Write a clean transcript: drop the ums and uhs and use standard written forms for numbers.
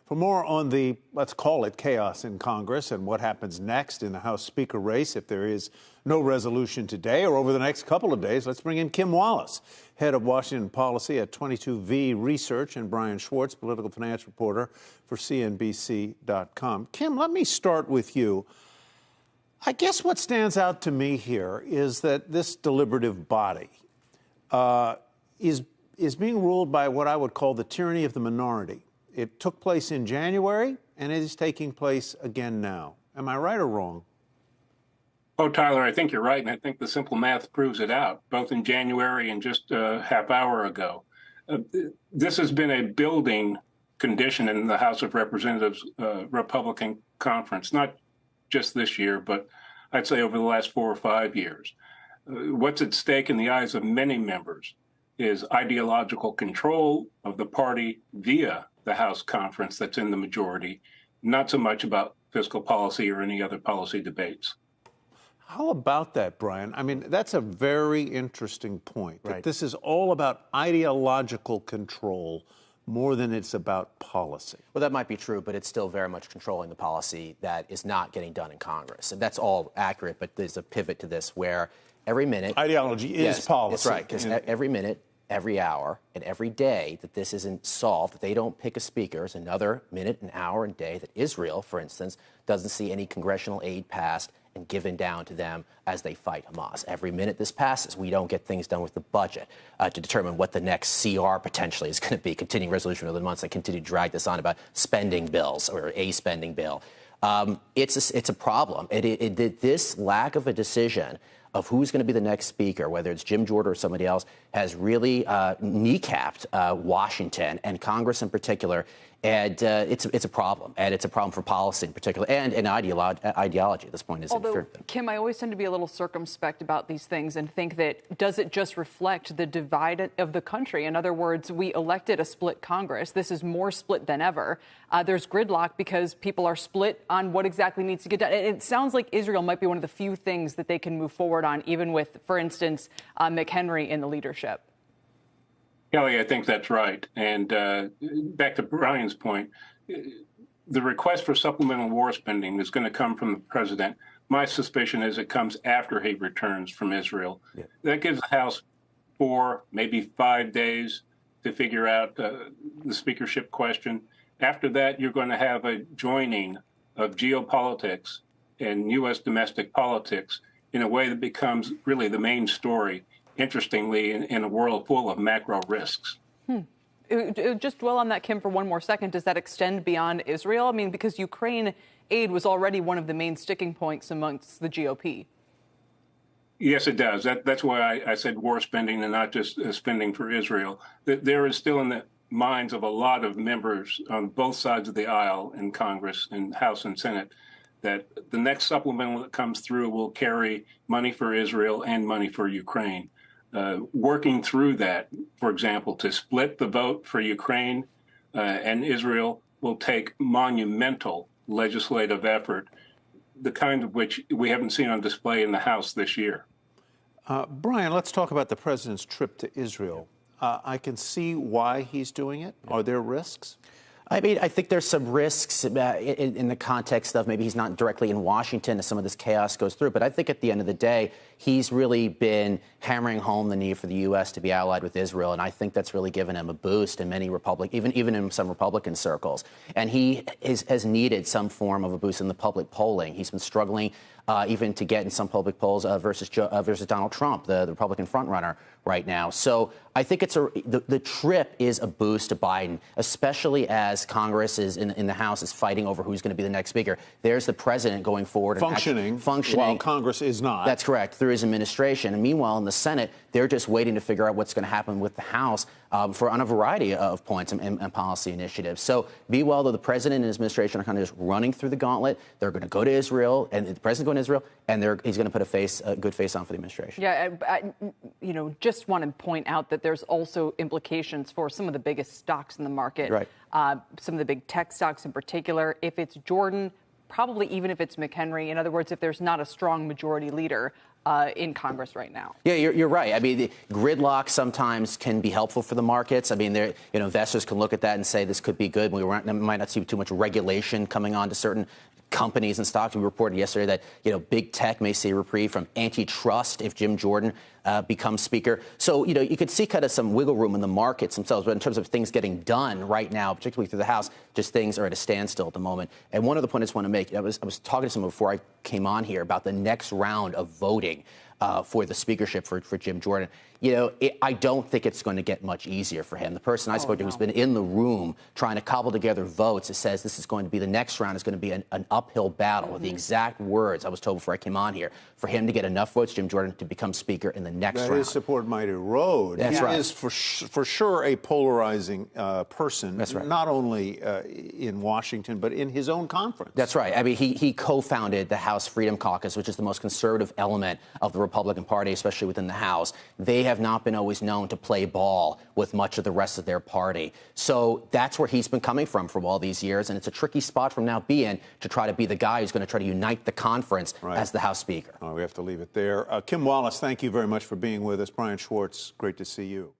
For more on the, let's call it, chaos in Congress and what happens next in the House Speaker race if there is no resolution today or over the next couple of days, let's bring in Kim Wallace, head of Washington policy at 22V Research, and Brian Schwartz, political finance reporter for CNBC.com. Kim, let me start with you. I guess what stands out to me here is that this deliberative body is being ruled by what I would call the tyranny of the minority. It took place in January, and it is taking place again now. Am I right or wrong? Oh, Tyler, I think you're right, and I think the simple math proves it out, both in January and just a half hour ago. This has been a building condition in the House of Representatives Republican Conference, not just this year, but I'd say over the last 4 or 5 years. What's at stake in the eyes of many members is ideological control of the party via the House conference that's in the majority, not so much about fiscal policy or any other policy debates. How about that, Brian? I mean, that's a very interesting point. Right. That this is all about ideological control more than it's about policy. Well, that might be true, but it's still very much controlling the policy that is not getting done in Congress. And that's all accurate, but there's a pivot to this where every minute... Ideology is policy. That's right, because every minute, every hour, and every day that this isn't solved, that they don't pick a speaker, is another minute, an hour, and day that Israel, for instance, doesn't see any congressional aid passed and given down to them as they fight Hamas. Every minute this passes, we don't get things done with the budget to determine what the next CR potentially is going to be, continuing resolution of the months that continue to drag this on about spending bills or a spending bill. It's a problem. This lack of a decision of who's going to be the next speaker, whether it's Jim Jordan or somebody else, has really kneecapped Washington and Congress in particular. And it's a problem. And it's a problem for policy in particular and ideology at this point. Although, Kim, I always tend to be a little circumspect about these things and think that does it just reflect the divide of the country? In other words, we elected a split Congress. This is more split than ever. There's gridlock because people are split on what exactly needs to get done. It sounds like Israel might be one of the few things that they can move forward on, even with, for instance, McHenry in the leadership. Kelly, I think that's right. And back to Brian's point, the request for supplemental war spending is going to come from the president. My suspicion is it comes after he returns from Israel. Yeah. That gives the House 4, maybe 5 days to figure out the speakership question. After that, you're going to have a joining of geopolitics and U.S. domestic politics in a way that becomes really the main story, interestingly, in a world full of macro risks. Just dwell on that, Kim, for one more second. Does that extend beyond Israel? I mean, because Ukraine aid was already one of the main sticking points amongst the GOP. Yes, it does. That's why I said war spending and not just spending for Israel. There is still in the minds of a lot of members on both sides of the aisle in Congress, in House and Senate, that the next supplemental that comes through will carry money for Israel and money for Ukraine. Working through that, for example, to split the vote for Ukraine and Israel will take monumental legislative effort, the kind of which we haven't seen on display in the House this year. Brian, let's talk about the president's trip to Israel. I can see why he's doing it. Are there risks? I mean, I think there's some risks in the context of maybe he's not directly in Washington as some of this chaos goes through. But I think at the end of the day, he's really been hammering home the need for the U.S. to be allied with Israel. And I think that's really given him a boost in many even in some Republican circles. And he has needed some form of a boost in the public polling. He's been struggling even to get in some public polls versus Donald Trump, the Republican frontrunner right now. So I think the trip is a boost to Biden, especially as Congress is in the House is fighting over who's going to be the next speaker. There's the president going forward functioning while Congress is not. That's correct, through his administration. And meanwhile, in the Senate, they're just waiting to figure out what's going to happen with the House on a variety of points and policy initiatives. So meanwhile, though, the president and his administration are kind of just running through the gauntlet. They're going to go to Israel, and the president's going to Israel, and he's going to put a good face on for the administration. Yeah, I just want to point out that there's also implications for some of the biggest stocks in the market. Right. Some of the big tech stocks in particular. If it's Jordan, probably even if it's McHenry, in other words, if there's not a strong majority leader, in Congress right now. Yeah, you're right. I mean, the gridlock sometimes can be helpful for the markets. I mean, investors can look at that and say this could be good. We might not see too much regulation coming on to certain companies and stocks. We reported yesterday that, big tech may see a reprieve from antitrust if Jim Jordan becomes Speaker. So, you could see kind of some wiggle room in the markets themselves. But in terms of things getting done right now, particularly through the House, just things are at a standstill at the moment. And one other point I just want to make, I was talking to someone before I came on here about the next round of voting for the speakership for Jim Jordan. I don't think it's going to get much easier for him. The person I spoke to who's been in the room trying to cobble together votes, it says this is going to be the next round is going to be an uphill battle. The exact words I was told before I came on here, for him to get enough votes, Jim Jordan, to become Speaker in the next round. His support might erode. That's right. He is for sure a polarizing person. That's right. Not only in Washington, but in his own conference. That's right. I mean, he co-founded the House Freedom Caucus, which is the most conservative element of the Republican Party, especially within the House. They have not been always known to play ball with much of the rest of their party. So that's where he's been coming from all these years. And it's a tricky spot from now being to try to be the guy who's going to try to unite the conference as the House Speaker. We have to leave it there. Kim Wallace, thank you very much for being with us. Brian Schwartz, great to see you.